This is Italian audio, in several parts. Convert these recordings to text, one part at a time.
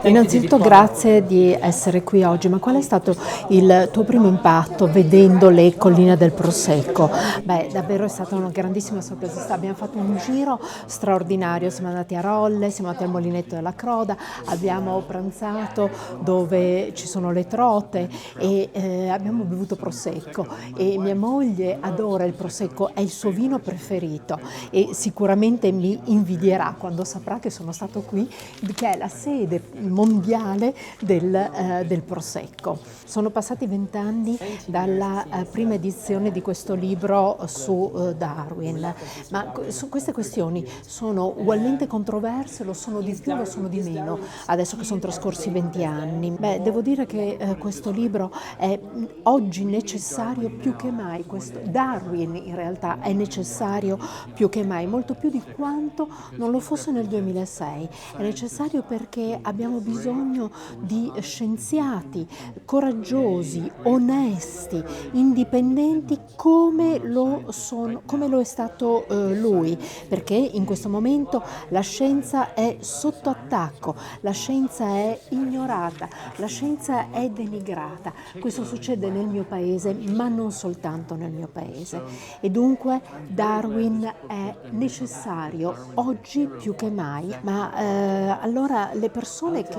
Innanzitutto grazie di essere qui oggi, ma qual è stato il tuo primo impatto vedendo le colline del Prosecco? Beh, davvero è stata una grandissima sorpresa, abbiamo fatto un giro straordinario, siamo andati a Rolle, siamo andati al Molinetto della Croda, abbiamo pranzato dove ci sono le trote e abbiamo bevuto Prosecco e mia moglie adora il Prosecco, è il suo vino preferito e sicuramente mi invidierà quando saprà che sono stato qui, che è la sede mondiale del Prosecco. Sono passati 20 anni dalla prima edizione di questo libro su Darwin, ma su queste questioni sono ugualmente controverse, lo sono di più, lo sono di meno, adesso che sono trascorsi 20 anni. Beh, devo dire che questo libro è oggi necessario più che mai, Darwin in realtà è necessario più che mai, molto più di quanto non lo fosse nel 2006. È necessario perché abbiamo bisogno di scienziati coraggiosi, onesti, indipendenti come lo è stato lui, perché in questo momento la scienza è sotto attacco, la scienza è ignorata, la scienza è denigrata. Questo succede nel mio paese, ma non soltanto nel mio paese. E dunque Darwin è necessario oggi più che mai. Ma allora le persone che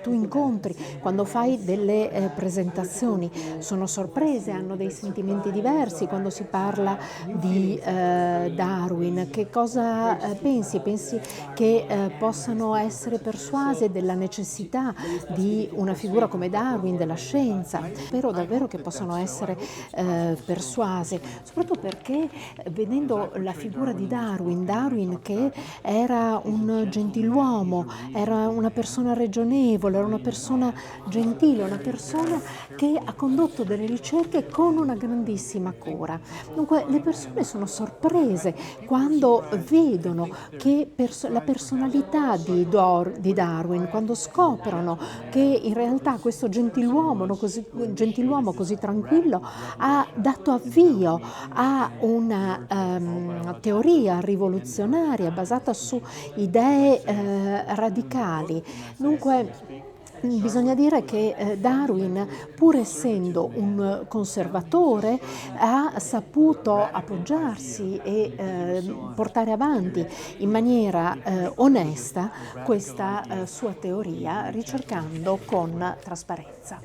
tu incontri quando fai delle presentazioni sono sorprese, hanno dei sentimenti diversi quando si parla di Darwin. Che cosa pensi? Pensi che possano essere persuase della necessità di una figura come Darwin, della scienza? Spero davvero che possano essere persuase, soprattutto perché vedendo la figura di Darwin che era un gentiluomo, era una persona ragionevole, era una persona gentile, una persona che ha condotto delle ricerche con una grandissima cura. Dunque le persone sono sorprese quando vedono che la personalità di Darwin, quando scoprono che in realtà questo gentiluomo così tranquillo ha dato avvio a una teoria rivoluzionaria basata su idee radicali. Dunque bisogna dire che Darwin, pur essendo un conservatore, ha saputo appoggiarsi e portare avanti in maniera onesta questa sua teoria, ricercando con trasparenza.